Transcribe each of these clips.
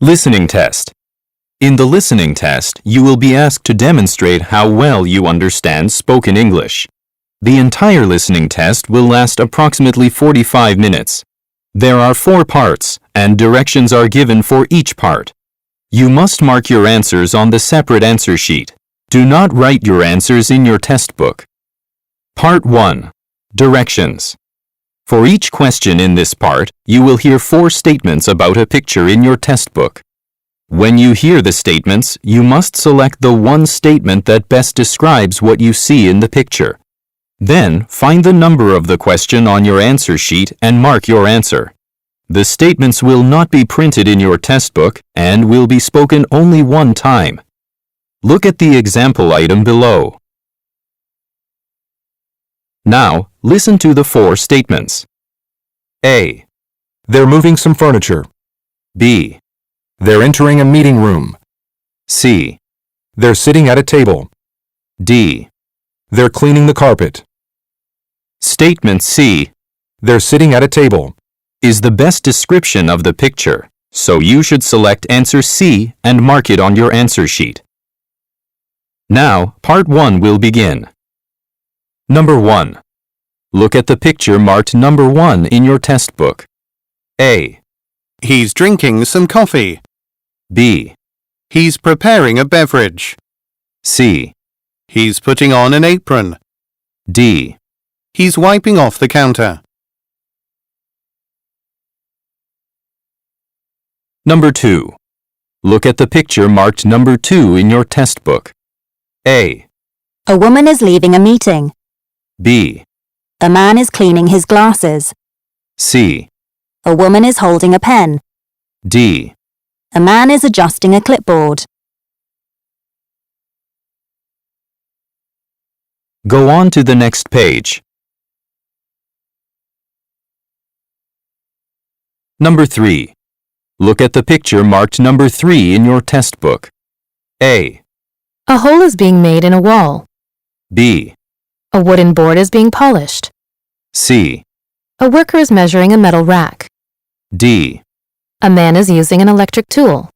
Listening test. In the listening test, you will be asked to demonstrate how well you understand spoken English. The entire listening test will last approximately 45 minutes. There are 4 parts, and directions are given for each part. You must mark your answers on the separate answer sheet. Do not write your answers in your test book. Part 1. Directions. For each question in this part, you will hear 4 statements about a picture in your test book. When you hear the statements, you must select the one statement that best describes what you see in the picture. Then, find the number of the question on your answer sheet and mark your answer. The statements will not be printed in your test book and will be spoken only one time. Look at the example item below. Now, listen to the 4 statements. A. They're moving some furniture. B. They're entering a meeting room. C. They're sitting at a table. D. They're cleaning the carpet. Statement C. They're sitting at a table. Is the best description of the picture, so you should select answer C and mark it on your answer sheet. Now, part 1 will begin. Number 1. Look at the picture marked number 1 in your test book. A. He's drinking some coffee. B. He's preparing a beverage. C. He's putting on an apron. D. He's wiping off the counter. Number 2. Look at the picture marked number 2 in your test book. A. A woman is leaving a meeting. B. A man is cleaning his glasses. C. A woman is holding a pen. D. A man is adjusting a clipboard. Go on to the next page. Number 3. Look at the picture marked number 3 in your test book. A. A hole is being made in a wall. B. A wooden board is being polished. C. A worker is measuring a metal rack. D. A man is using an electric tool.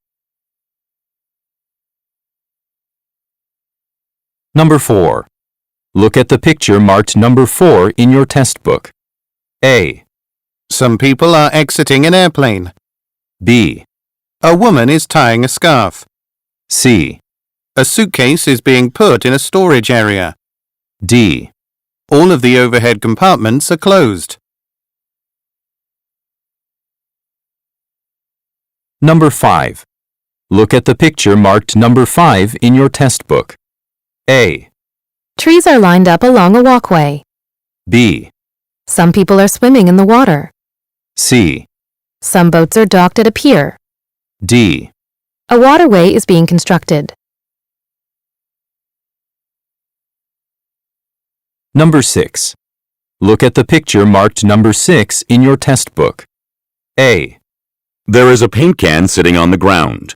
Number 4. Look at the picture marked number 4 in your test book. A. Some people are exiting an airplane. B. A woman is tying a scarf. C. A suitcase is being put in a storage area. D. All of the overhead compartments are closed. Number 5. Look at the picture marked number 5 in your test book. A. Trees are lined up along a walkway. B. Some people are swimming in the water. C. Some boats are docked at a pier. D. A waterway is being constructed. Number 6. Look at the picture marked number 6 in your test book. A. There is a paint can sitting on the ground.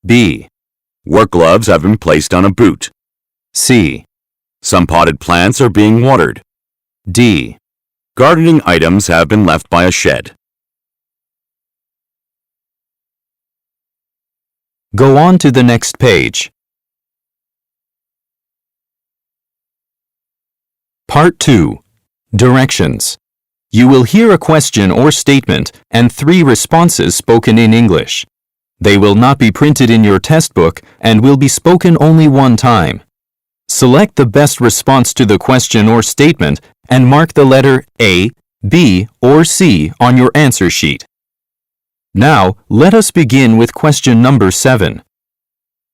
B. Work gloves have been placed on a boot. C. Some potted plants are being watered. D. Gardening items have been left by a shed. Go on to the next page. Part 2. Directions. You will hear a question or statement and 3 responses spoken in English. They will not be printed in your test book and will be spoken only one time. Select the best response to the question or statement and mark the letter A, B, or C on your answer sheet. Now, let us begin with question number 7.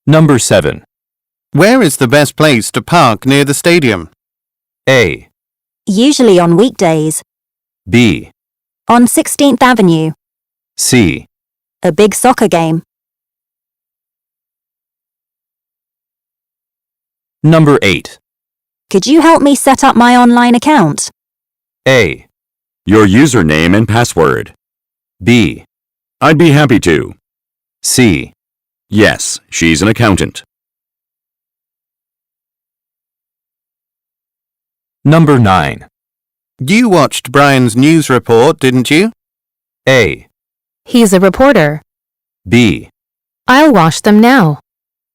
Number 7. Where is the best place to park near the stadium? A. Usually on weekdays. B. On 16th Avenue. C. A big soccer game. Number 8. Could you help me set up my online account? A. Your username and password. B. I'd be happy to. C. Yes, she's an accountant. Number 9. You watched Brian's news report, didn't you? A. He's a reporter. B. I'll wash them now.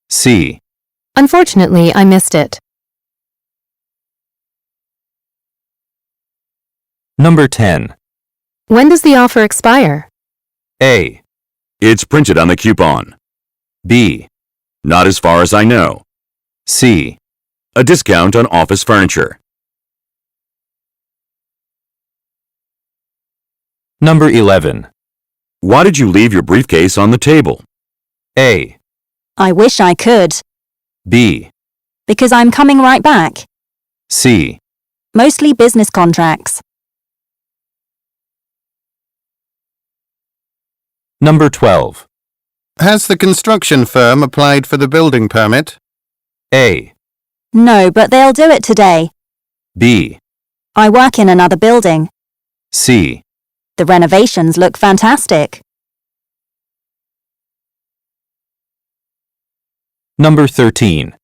C. Unfortunately, I missed it. Number 10. When does the offer expire? A. It's printed on the coupon. B. Not as far as I know. C. A discount on office furniture. Number 11. Why did you leave your briefcase on the table? A. I wish I could. B. Because I'm coming right back. C. Mostly business contracts. Number 12. Has the construction firm applied for the building permit? A. No, but they'll do it today. B. I work in another building. C. The renovations look fantastic. Number 13.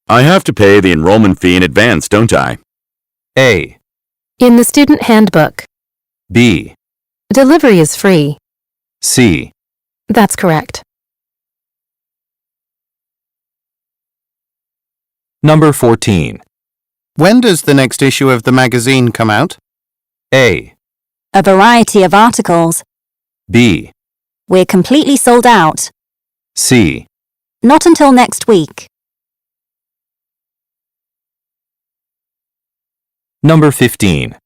I have to pay the enrollment fee in advance, don't I? A. In the student handbook. B. Delivery is free. C. That's correct. Number 14. When does the next issue of the magazine come out? A. A variety of articles. B. We're completely sold out. C. Not until next week. Number 15.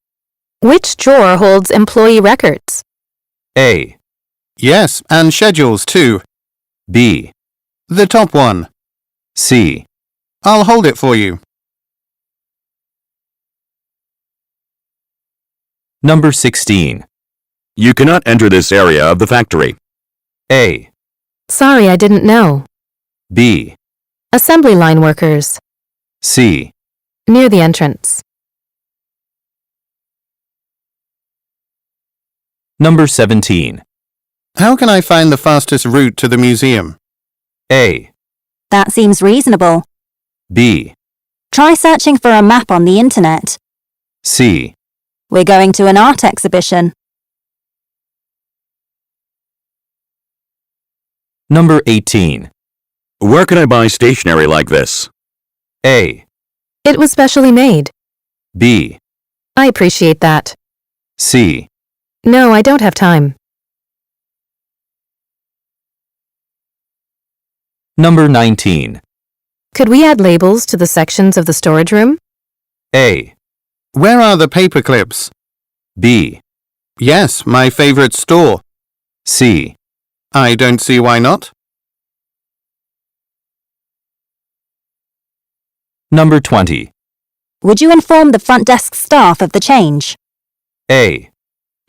Which drawer holds employee records? A. Yes, and schedules too. B. The top one. C. I'll hold it for you. Number 16. You cannot enter this area of the factory. A. Sorry, I didn't know. B. Assembly line workers. C. Near the entrance. Number 17. How can I find the fastest route to the museum? A. That seems reasonable. B. Try searching for a map on the internet. C. We're going to an art exhibition. Number 18. Where can I buy stationery like this? A. It was specially made. B. I appreciate that. C. No, I don't have time. Number 19. Could we add labels to the sections of the storage room? A. Where are the paper clips? B. Yes, my favorite store. C. I don't see why not. Number 20. Would you inform the front desk staff of the change? A.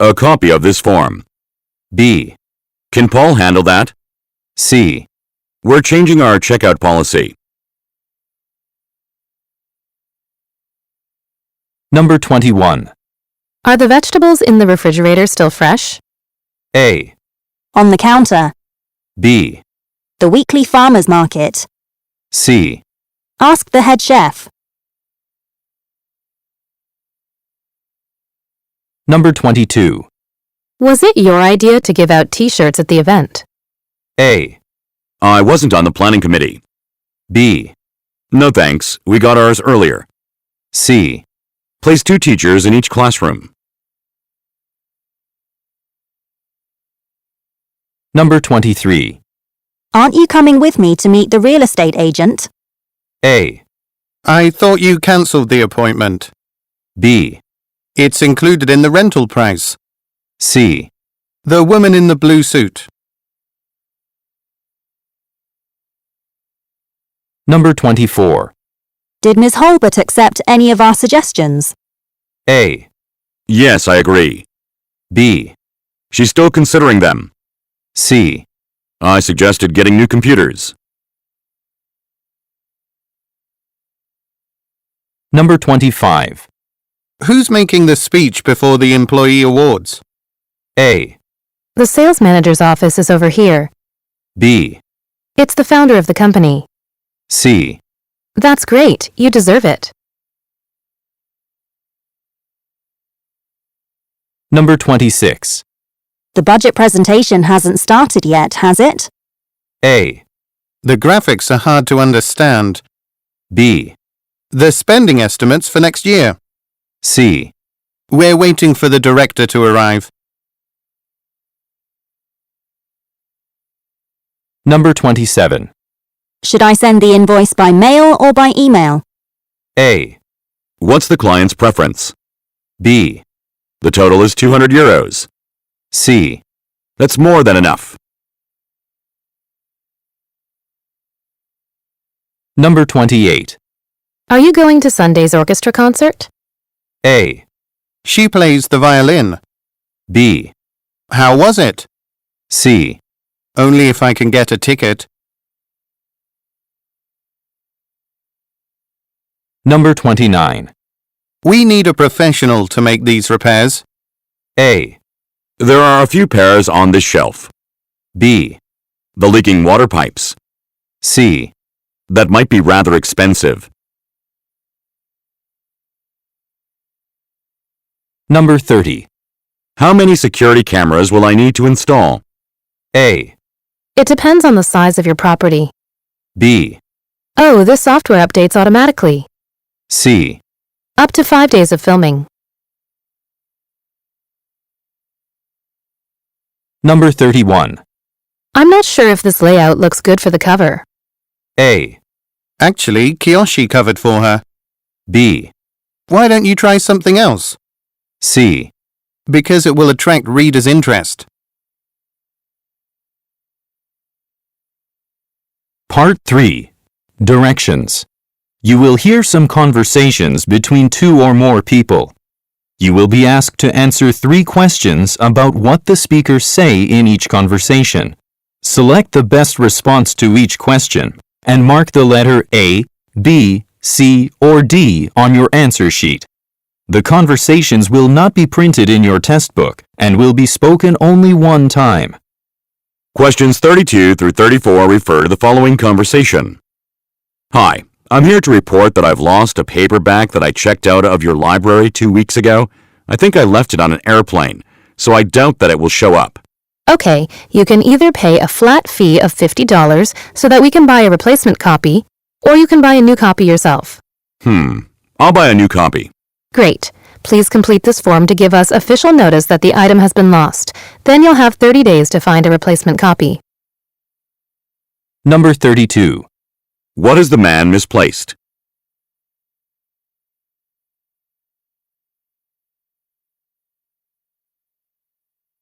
A copy of this form. B. Can Paul handle that? C. We're changing our checkout policy. Number 21. Are the vegetables in the refrigerator still fresh? A. On the counter. B. The weekly farmers market. C. Ask the head chef. Number 22. Was it your idea to give out t-shirts at the event? A. I wasn't on the planning committee. B. No thanks, we got ours earlier. C. Place 2 teachers in each classroom. Number 23. Aren't you coming with me to meet the real estate agent? A. I thought you cancelled the appointment. B. It's included in the rental price. C. The woman in the blue suit. Number 24. Did Ms. Holbert accept any of our suggestions? A. Yes, I agree. B. She's still considering them. C. I suggested getting new computers. Number 25. Who's making the speech before the employee awards? A. The sales manager's office is over here. B. It's the founder of the company. C. That's great. You deserve it. Number 26. The budget presentation hasn't started yet, has it? A. The graphics are hard to understand. B. The spending estimates for next year. C. We're waiting for the director to arrive. Number 27. Should I send the invoice by mail or by email? A. What's the client's preference? B. The total is 200 euros. C. That's more than enough. Number 28. Are you going to Sunday's orchestra concert? A. She plays the violin. B. How was it? C. Only if I can get a ticket. Number 29. We need a professional to make these repairs. A. There are a few pairs on this shelf. B. The leaking water pipes. C. That might be rather expensive. Number 30. How many security cameras will I need to install? A. It depends on the size of your property. B. Oh, this software updates automatically. C. Up to 5 days of filming. Number 31. I'm not sure if this layout looks good for the cover. A. Actually, Kiyoshi covered for her. B. Why don't you try something else? C. Because it will attract readers' interest. Part 3. Directions. You will hear some conversations between 2 or more people. You will be asked to answer 3 questions about what the speakers say in each conversation. Select the best response to each question and mark the letter A, B, C, or D on your answer sheet. The conversations will not be printed in your test book and will be spoken only one time. Questions 32 through 34 refer to the following conversation. Hi, I'm here to report that I've lost a paperback that I checked out of your library 2 weeks ago. I think I left it on an airplane, so I doubt that it will show up. Okay, you can either pay a flat fee of $50 so that we can buy a replacement copy, or you can buy a new copy yourself. I'll buy a new copy. Great. Please complete this form to give us official notice that the item has been lost. Then you'll have 30 days to find a replacement copy. Number 32. What is the man misplaced?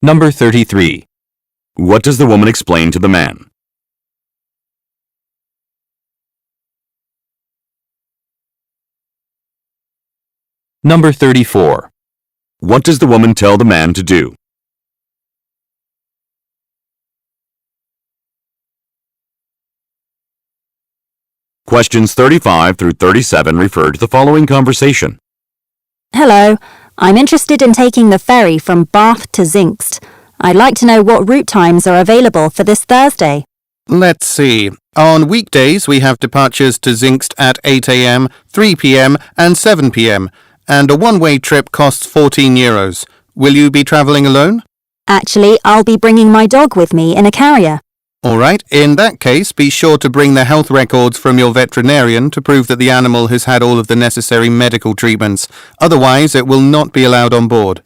Number 33. What does the woman explain to the man? Number 34. What does the woman tell the man to do? Questions 35 through 37 refer to the following conversation. Hello, I'm interested in taking the ferry from Bath to Zingst. I'd like to know what route times are available for this Thursday. Let's see. On weekdays, we have departures to Zingst at 8 a.m., 3 p.m. and 7 p.m. and a one-way trip costs 14 euros. Will you be travelling alone? Actually, I'll be bringing my dog with me in a carrier. All right, in that case, be sure to bring the health records from your veterinarian to prove that the animal has had all of the necessary medical treatments. Otherwise, it will not be allowed on board.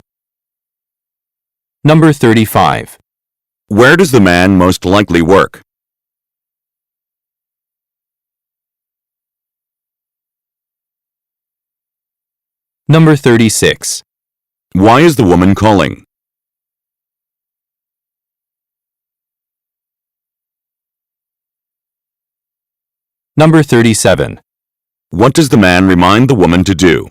Number 35. Where does the man most likely work? Number 36. Why is the woman calling? Number 37. What does the man remind the woman to do?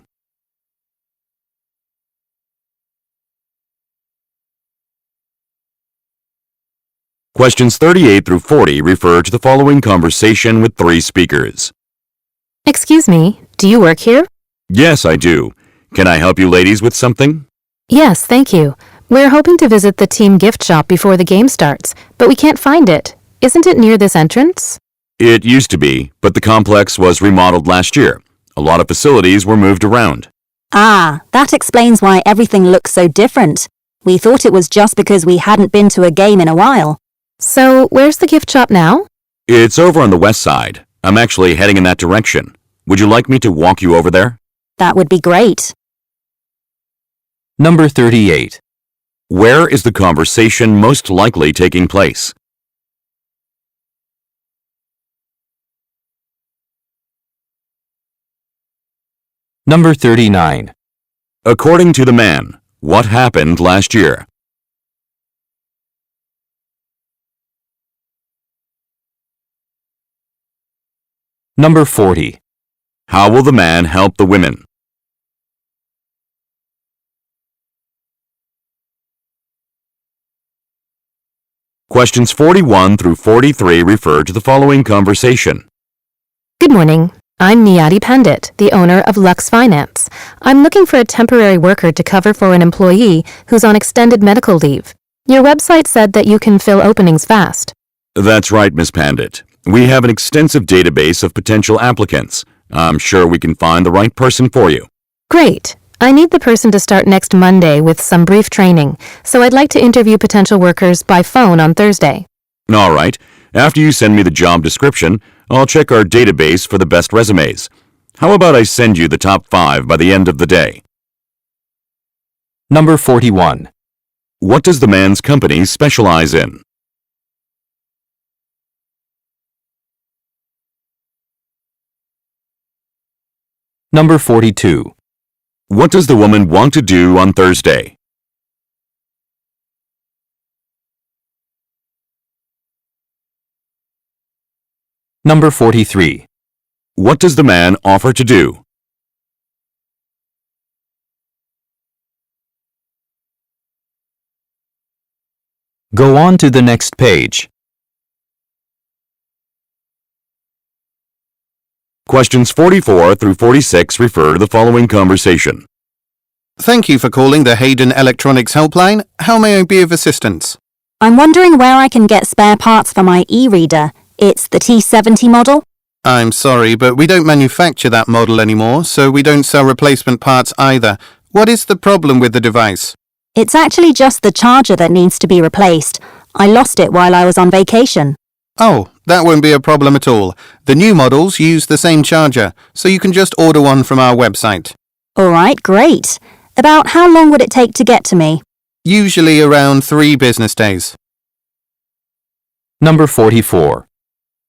Questions 38 through 40 refer to the following conversation with 3 speakers. Excuse me, do you work here? Yes, I do. Can I help you ladies with something? Yes, thank you. We're hoping to visit the team gift shop before the game starts, but we can't find it. Isn't it near this entrance? It used to be, but the complex was remodeled last year. A lot of facilities were moved around. Ah, that explains why everything looks so different. We thought it was just because we hadn't been to a game in a while. So, where's the gift shop now? It's over on the west side. I'm actually heading in that direction. Would you like me to walk you over there? That would be great. Number 38. Where is the conversation most likely taking place? Number 39. According to the man, what happened last year? Number 40. How will the man help the women? Questions 41 through 43 refer to the following conversation. Good morning. I'm Niyati Pandit, the owner of Lux Finance. I'm looking for a temporary worker to cover for an employee who's on extended medical leave. Your website said that you can fill openings fast. That's right, Ms. Pandit. We have an extensive database of potential applicants. I'm sure we can find the right person for you. Great. I need the person to start next Monday with some brief training, so I'd like to interview potential workers by phone on Thursday. All right. After you send me the job description, I'll check our database for the best resumes. How about I send you the top 5 by the end of the day? Number 41. What does the man's company specialize in? Number 42. What does the woman want to do on Thursday? Number 43. What does the man offer to do? Go on to the next page. Questions 44 through 46 refer to the following conversation. Thank you for calling the Hayden Electronics Helpline. How may I be of assistance? I'm wondering where I can get spare parts for my e-reader. It's the T70 model. I'm sorry, but we don't manufacture that model anymore, so we don't sell replacement parts either. What is the problem with the device? It's actually just the charger that needs to be replaced. I lost it while I was on vacation. Oh, that won't be a problem at all. The new models use the same charger, so you can just order one from our website. All right, great. About how long would it take to get to me? Usually around 3 business days. Number 44.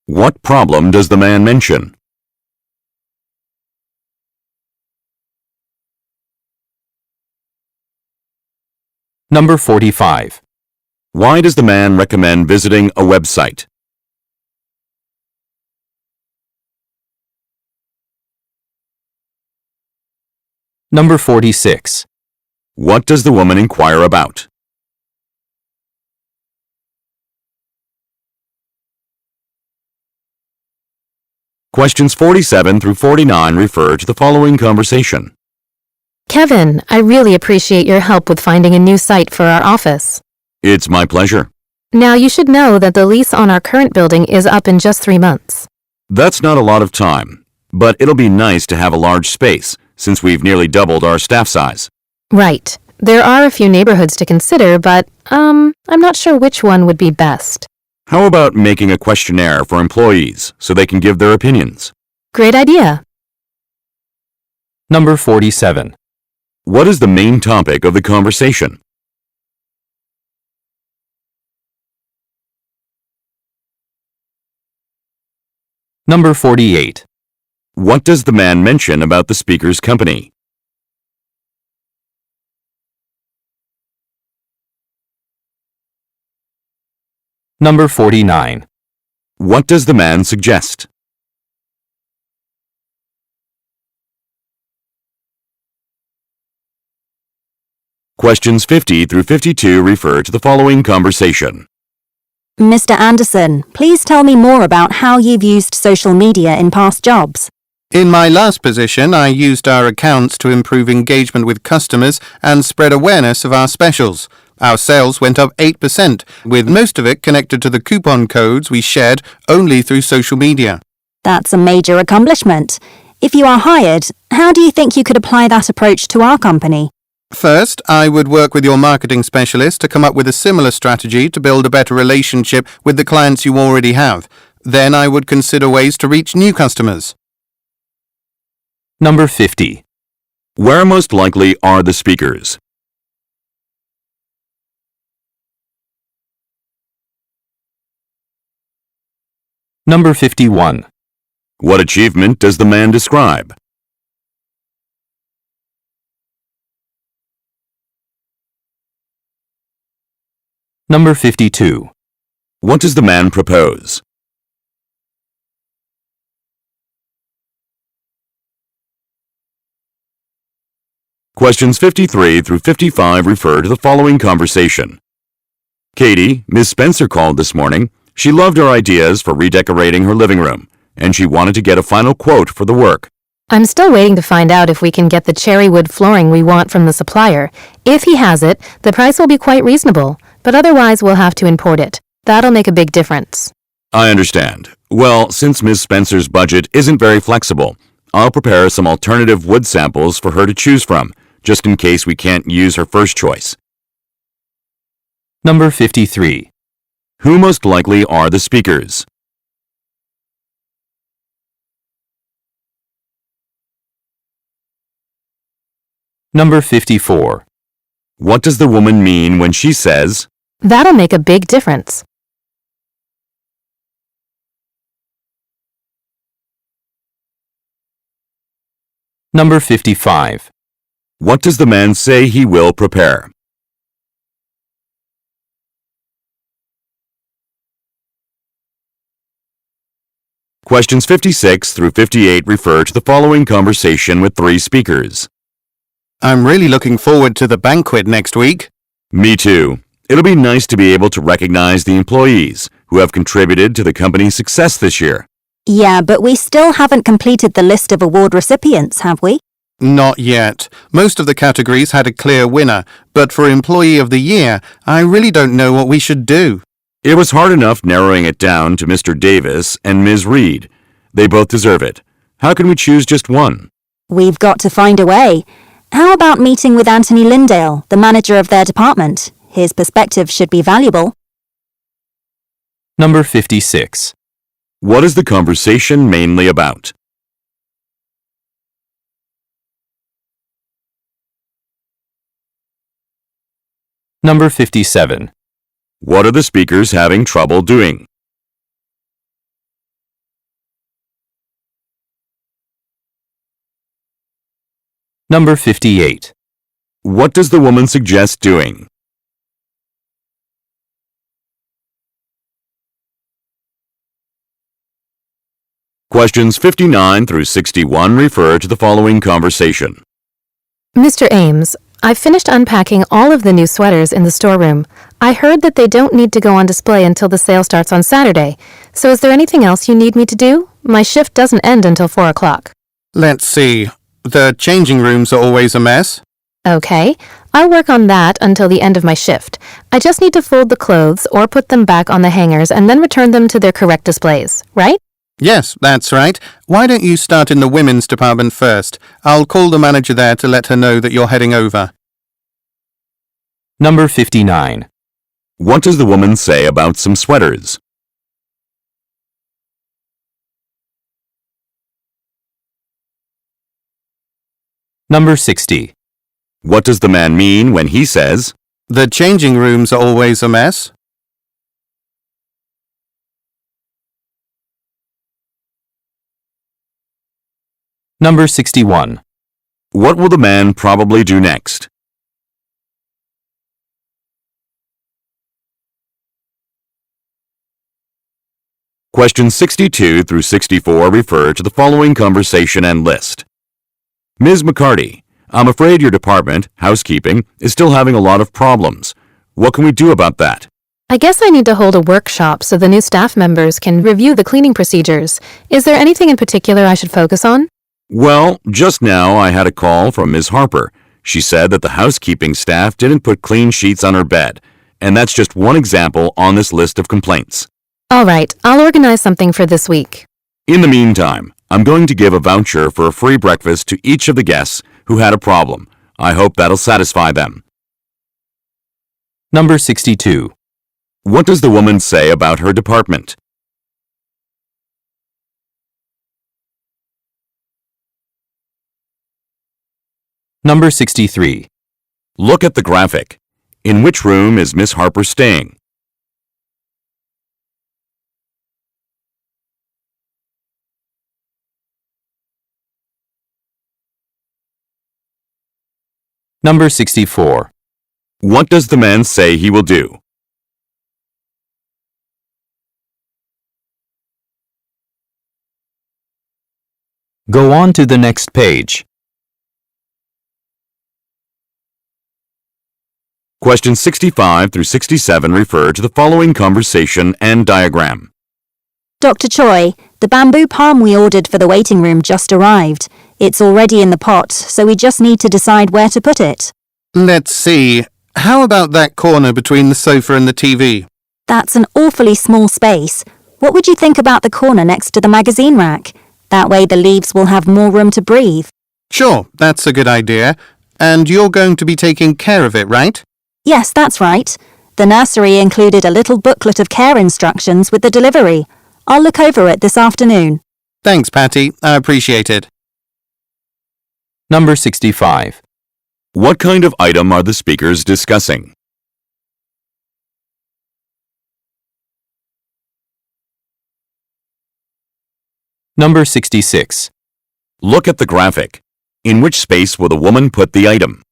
What problem does the man mention? Number 45. Why does the man recommend visiting a website? Number 46. What does the woman inquire about? Questions 47 through 49 refer to the following conversation. Kevin, I really appreciate your help with finding a new site for our office. It's my pleasure. Now, you should know that the lease on our current building is up in just 3 months. That's not a lot of time, but it'll be nice to have a large space since we've nearly doubled our staff size. Right. There are a few neighborhoods to consider, but, I'm not sure which one would be best. How about making a questionnaire for employees so they can give their opinions? Great idea. Number 47. What is the main topic of the conversation? Number 48. What does the man mention about the speaker's company? Number 49. What does the man suggest? Questions 50 through 52 refer to the following conversation. Mr. Anderson, please tell me more about how you've used social media in past jobs. In my last position, I used our accounts to improve engagement with customers and spread awareness of our specials. Our sales went up 8%, with most of it connected to the coupon codes we shared only through social media. That's a major accomplishment. If you are hired, how do you think you could apply that approach to our company? First, I would work with your marketing specialist to come up with a similar strategy to build a better relationship with the clients you already have. Then I would consider ways to reach new customers. Number 50. Where most likely are the speakers? Number 51. What achievement does the man describe? Number 52. What does the man propose? Questions 53 through 55 refer to the following conversation. Katie, Ms. Spencer called this morning. She loved our ideas for redecorating her living room, and she wanted to get a final quote for the work. I'm still waiting to find out if we can get the cherry wood flooring we want from the supplier. If he has it, the price will be quite reasonable, but otherwise we'll have to import it. That'll make a big difference. I understand. Well, since Ms. Spencer's budget isn't very flexible, I'll prepare some alternative wood samples for her to choose from, just in case we can't use her first choice. Number 53. Who most likely are the speakers? Number 54. What does the woman mean when she says, That'll make a big difference. Number 55. what does the man say he will prepare? Questions 56 through 58 refer to the following conversation with three speakers. I'm really looking forward to the banquet next week. Me too. It'll be nice to be able to recognize the employees who have contributed to the company's success this year. Yeah, but we still haven't completed the list of award recipients, have we? Not yet. Most of the categories had a clear winner, but for Employee of the Year, I really don't know what we should do. It was hard enough narrowing it down to Mr. Davis and Ms. Reed. They both deserve it. How can we choose just one? We've got to find a way. How about meeting with Anthony Lindale, the manager of their department? His perspective should be valuable. Number 56. What is the conversation mainly about? Number 57. What are the speakers having trouble doing? Number 58. What does the woman suggest doing? Questions 59 through 61 refer to the following conversation. Mr. Ames, I've finished unpacking all of the new sweaters in the storeroom. I heard that they don't need to go on display until the sale starts on Saturday. So is there anything else you need me to do? My shift doesn't end until 4 o'clock. Let's see. The changing rooms are always a mess. Okay, I'll work on that until the end of my shift. I just need to fold the clothes or put them back on the hangers and then return them to their correct displays, right? Yes, that's right. Why don't you start in the women's department first? I'll call the manager there to let her know that you're heading over. Number 59. What does the woman say about some sweaters? Number 60. What does the man mean when he says, The changing rooms are always a mess. Number 61. what will the man probably do next? Questions 62 through 64 refer to the following conversation and list. Ms. McCarty, I'm afraid your department, housekeeping, is still having a lot of problems. What can we do about that? I guess I need to hold a workshop so the new staff members can review the cleaning procedures. Is there anything in particular I should focus on? Well, just now I had a call from Ms. Harper. She said that the housekeeping staff didn't put clean sheets on her bed, and that's just one example on this list of complaints. All right, I'll organize something for this week. In the meantime, I'm going to give a voucher for a free breakfast to each of the guests who had a problem. I hope that'll satisfy them. Number 62. What does the woman say about her department? Number 63. Look at the graphic. In which room is Miss Harper staying? Number 64. What does the man say he will do? Go on to the next page. Questions 65 through 67 refer to the following conversation and diagram. Dr. Choi, the bamboo palm we ordered for the waiting room just arrived. It's already in the pot, so we just need to decide where to put it. Let's see. How about that corner between the sofa and the TV? That's an awfully small space. What would you think about the corner next to the magazine rack? That way the leaves will have more room to breathe. Sure, that's a good idea. And you're going to be taking care of it, right? Yes, that's right. The nursery included a little booklet of care instructions with the delivery. I'll look over it this afternoon. Thanks, Patty. I appreciate it. Number 65. What kind of item are the speakers discussing? Number 66. Look at the graphic. In which space will the woman put the item?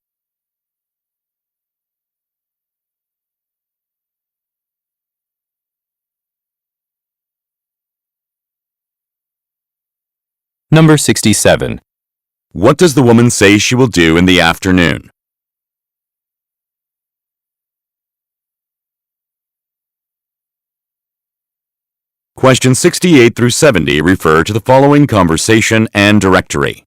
Number 67. What does the woman say she will do in the afternoon? Questions 68 through 70 refer to the following conversation and directory.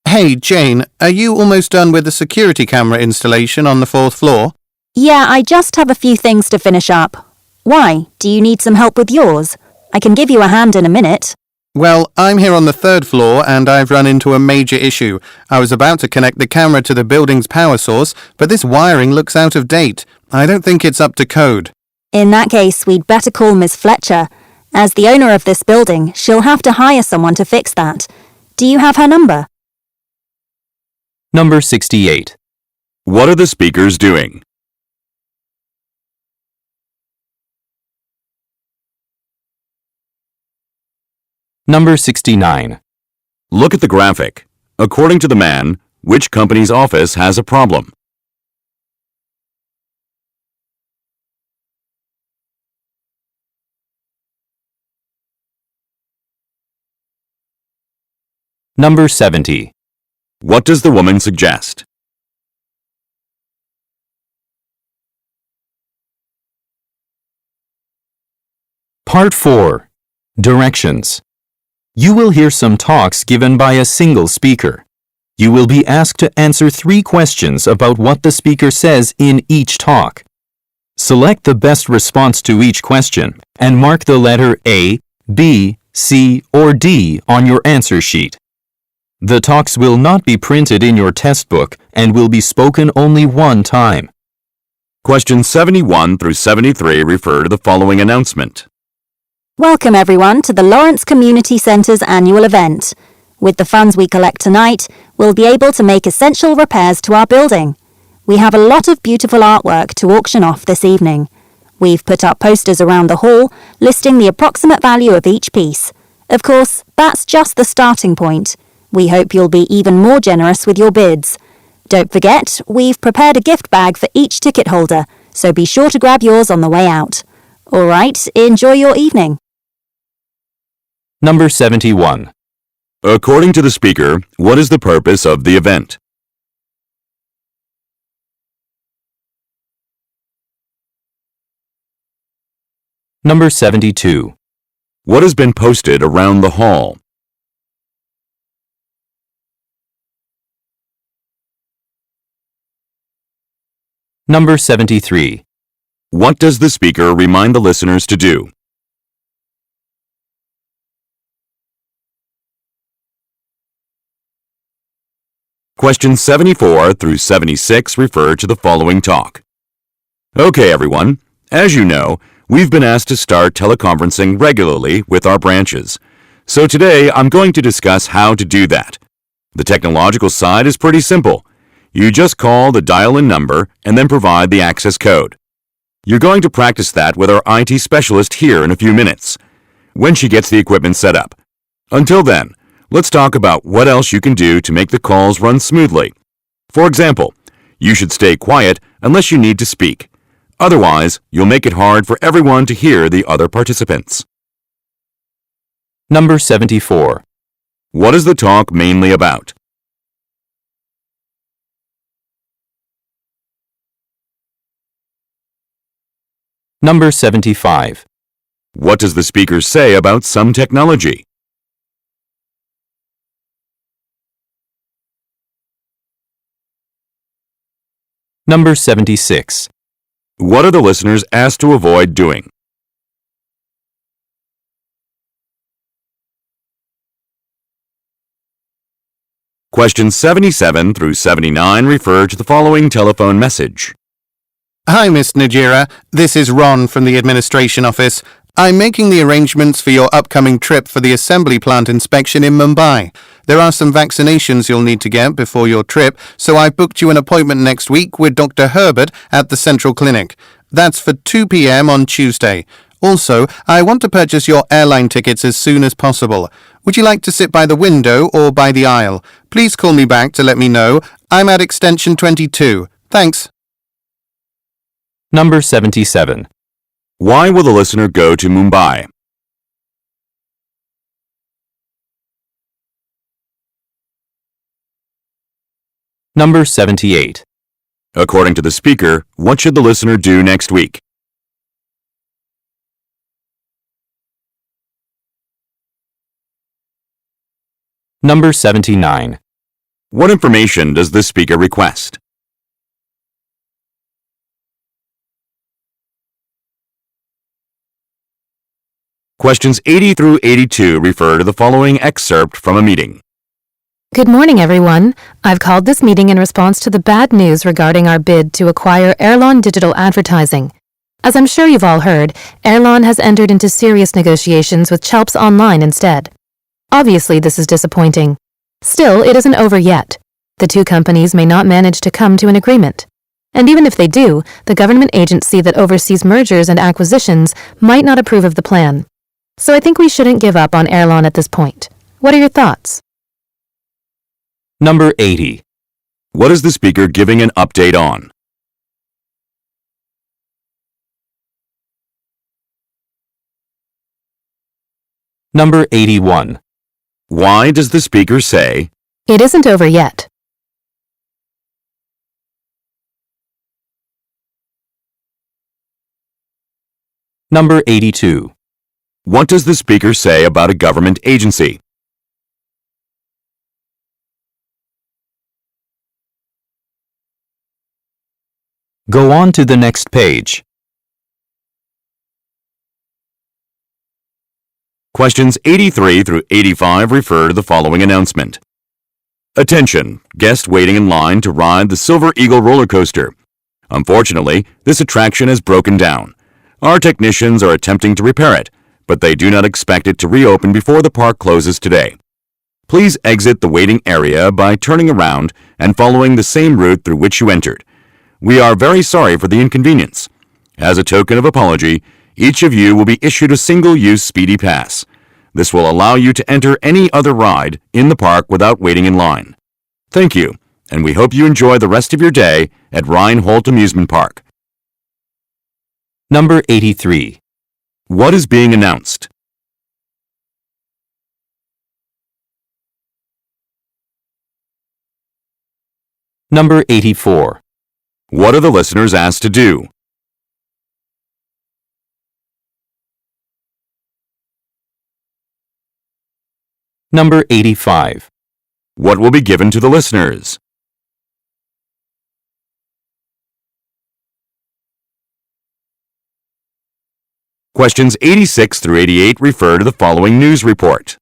Hey, Jane, are you almost done with the security camera installation on the 4th floor? Yeah, I just have a few things to finish up. Why? Do you need some help with yours? I can give you a hand in a minute. Well, I'm here on the 3rd floor and I've run into a major issue. I was about to connect the camera to the building's power source, but this wiring looks out of date. I don't think it's up to code. In that case, we'd better call Miss Fletcher. As the owner of this building, she'll have to hire someone to fix that. Do you have her number? Number 68. What are the speakers doing? Number 69. Look at the graphic. According to the man, which company's office has a problem? Number 70. What does the woman suggest? Part 4. Directions. You will hear some talks given by a single speaker. You will be asked to answer 3 questions about what the speaker says in each talk. Select the best response to each question and mark the letter A, B, C, or D on your answer sheet. The talks will not be printed in your test book and will be spoken only one time. Questions 71 through 73 refer to the following announcement. Welcome everyone to the Lawrence Community Centre's annual event. With the funds we collect tonight, we'll be able to make essential repairs to our building. We have a lot of beautiful artwork to auction off this evening. We've put up posters around the hall listing the approximate value of each piece. Of course, that's just the starting point. We hope you'll be even more generous with your bids. Don't forget, we've prepared a gift bag for each ticket holder, so be sure to grab yours on the way out. All right, enjoy your evening. Number 71. According to the speaker, what is the purpose of the event? Number 72. What has been posted around the hall? Number 73. What does the speaker remind the listeners to do? Questions 74 through 76 refer to the following talk. Okay, everyone. As you know, we've been asked to start teleconferencing regularly with our branches. So today, I'm going to discuss how to do that. The technological side is pretty simple. You just call the dial-in number and then provide the access code. You're going to practice that with our IT specialist here in a few minutes, when she gets the equipment set up. Until then, let's talk about what else you can do to make the calls run smoothly. For example, you should stay quiet unless you need to speak. Otherwise, you'll make it hard for everyone to hear the other participants. Number 74. What is the talk mainly about? Number 75. What does the speaker say about some technology? Number 76. What are the listeners asked to avoid doing? Questions 77 through 79 refer to the following telephone message. Hi, Miss Najira. This is Ron from the administration office. I'm making the arrangements for your upcoming trip for the assembly plant inspection in Mumbai. There are some vaccinations you'll need to get before your trip, so I've booked you an appointment next week with Dr. Herbert at the Central Clinic. That's for 2 p.m. on Tuesday. Also, I want to purchase your airline tickets as soon as possible. Would you like to sit by the window or by the aisle? Please call me back to let me know. I'm at extension 22. Thanks. Number 77. Why will the listener go to Mumbai? Number 78. According to the speaker, what should the listener do next week? Number 79. What information does the speaker request? Questions 80 through 82 refer to the following excerpt from a meeting. Good morning, everyone. I've called this meeting in response to the bad news regarding our bid to acquire Airlon Digital Advertising. As I'm sure you've all heard, Airlon has entered into serious negotiations with Chelps Online instead. Obviously, this is disappointing. Still, it isn't over yet. The two companies may not manage to come to an agreement. And even if they do, the government agency that oversees mergers and acquisitions might not approve of the plan. So I think we shouldn't give up on Airlon at this point. What are your thoughts? Number 80. What is the speaker giving an update on? Number 81. Why does the speaker say, It isn't over yet. Number 82. what does the speaker say about a government agency? Go on to the next page. Questions 83 through 85 refer to the following announcement. Attention, guest waiting in line to ride the Silver Eagle roller coaster. Unfortunately, this attraction has broken down. Our technicians are attempting to repair it, but they do not expect it to reopen before the park closes today. Please exit the waiting area by turning around and following the same route through which you entered. We are very sorry for the inconvenience. As a token of apology, each of you will be issued a single-use Speedy Pass. This will allow you to enter any other ride in the park without waiting in line. Thank you, and we hope you enjoy the rest of your day at Rhine-Holt Amusement Park. Number 83. What is being announced? Number 84. What are the listeners asked to do? Number 85. What will be given to the listeners? Questions 86 through 88 refer to the following news report.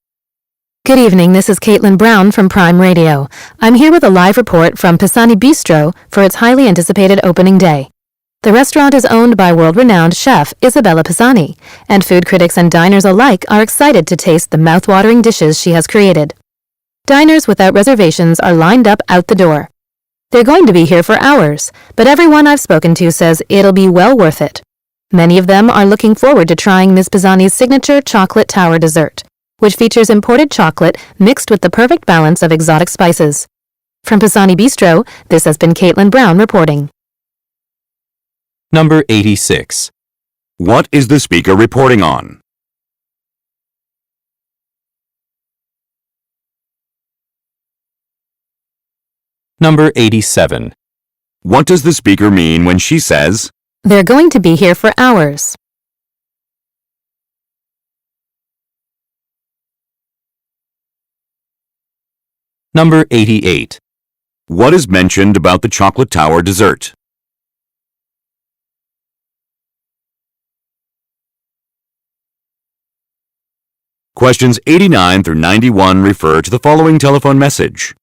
Good evening, this is Caitlin Brown from Prime Radio. I'm here with a live report from Pisani Bistro for its highly anticipated opening day. The restaurant is owned by world-renowned chef Isabella Pisani, and food critics and diners alike are excited to taste the mouth-watering dishes she has created. Diners without reservations are lined up out the door. They're going to be here for hours, but everyone I've spoken to says it'll be well worth it. Many of them are looking forward to trying Ms. Pisani's signature chocolate tower dessert, which features imported chocolate mixed with the perfect balance of exotic spices. From Pisani Bistro, this has been Caitlin Brown reporting. Number 86. What is the speaker reporting on? Number 87. What does the speaker mean when she says, They're going to be here for hours? Number 88. what is mentioned about the chocolate tower dessert? Questions 89 through 91 refer to the following telephone message.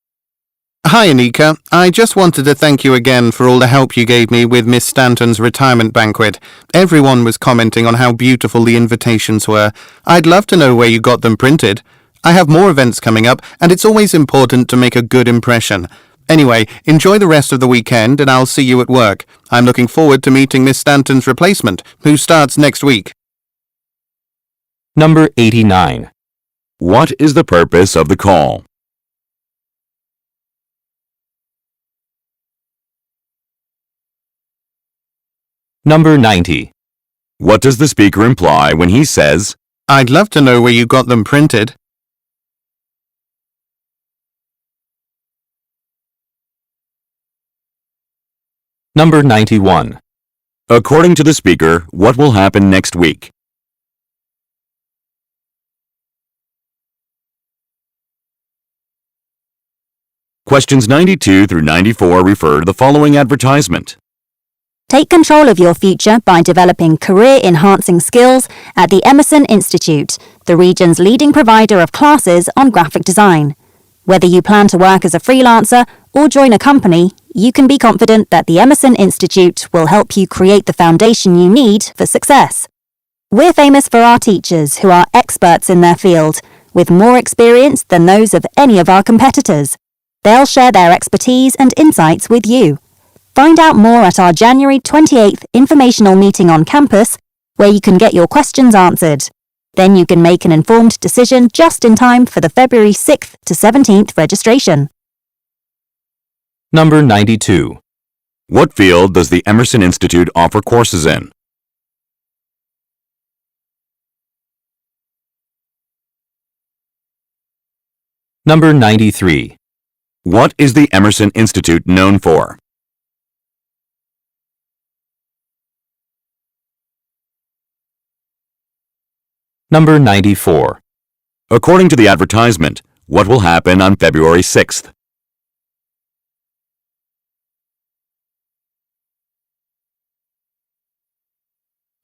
Hi, Anika. I just wanted to thank you again for all the help you gave me with Miss Stanton's retirement banquet. Everyone was commenting on how beautiful the invitations were. I'd love to know where you got them printed. I have more events coming up, and it's always important to make a good impression. Anyway, enjoy the rest of the weekend, and I'll see you at work. I'm looking forward to meeting Miss Stanton's replacement, who starts next week. Number 89. What is the purpose of the call? Number 90. What does the speaker imply when he says, I'd love to know where you got them printed. Number 91. according to the speaker, what will happen next week? Questions 92 through 94 refer to the following advertisement. Take control of your future by developing career-enhancing skills at the Emerson Institute, the region's leading provider of classes on graphic design. Whether you plan to work as a freelancer or join a company, you can be confident that the Emerson Institute will help you create the foundation you need for success. We're famous for our teachers who are experts in their field, with more experience than those of any of our competitors. They'll share their expertise and insights with you. Find out more at our January 28th informational meeting on campus, where you can get your questions answered. Then you can make an informed decision just in time for the February 6th to 17th registration. Number 92. What field does the Emerson Institute offer courses in? Number 93. What is the Emerson Institute known for? Number 94. According to the advertisement, what will happen on February 6th?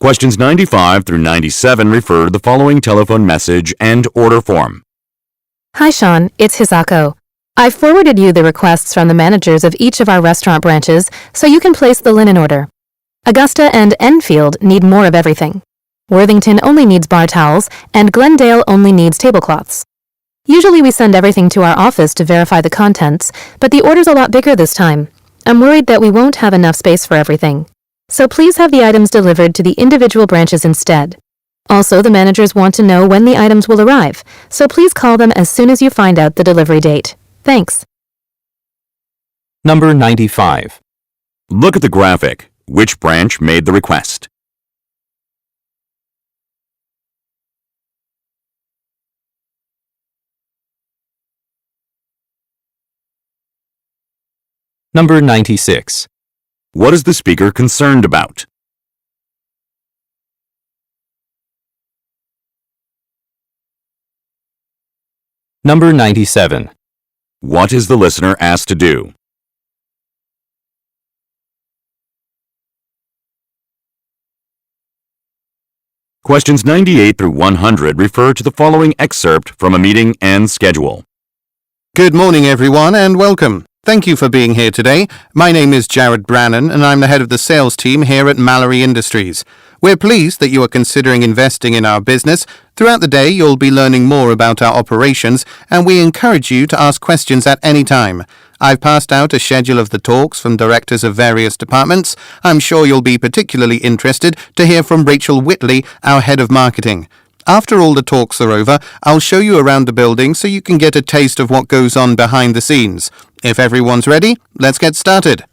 Questions 95 through 97 refer to the following telephone message and order form. Hi, Sean. It's Hisako. I've forwarded you the requests from the managers of each of our restaurant branches so you can place the linen order. Augusta and Enfield need more of everything. Worthington only needs bar towels, and Glendale only needs tablecloths. Usually we send everything to our office to verify the contents, but the order's a lot bigger this time. I'm worried that we won't have enough space for everything. So please have the items delivered to the individual branches instead. Also, the managers want to know when the items will arrive, so please call them as soon as you find out the delivery date. Thanks. Number 95. Look at the graphic. Which branch made the request? Number 96. What is the speaker concerned about? Number 97. What is the listener asked to do? Questions 98 through 100 refer to the following excerpt from a meeting and schedule. Good morning, everyone, and welcome. Thank you for being here today. My name is Jared Brannan, and I'm the head of the sales team here at Mallory Industries. We're pleased that you are considering investing in our business. Throughout the day, you'll be learning more about our operations, and we encourage you to ask questions at any time. I've passed out a schedule of the talks from directors of various departments. I'm sure you'll be particularly interested to hear from Rachel Whitley, our head of marketing. After all the talks are over, I'll show you around the building so you can get a taste of what goes on behind the scenes. If everyone's ready, let's get started.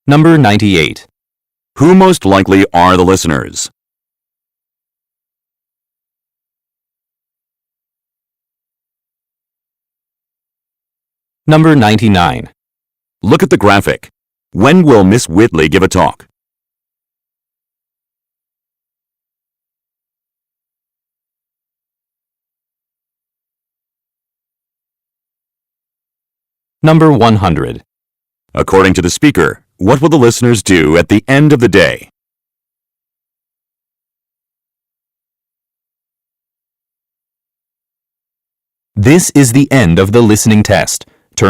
Number 98. Who most likely are the listeners? Number 99. Look at the graphic. When will Miss Whitley give a talk? Number 100. According to the speaker, what will the listeners do at the end of the day? This is the end of the listening test.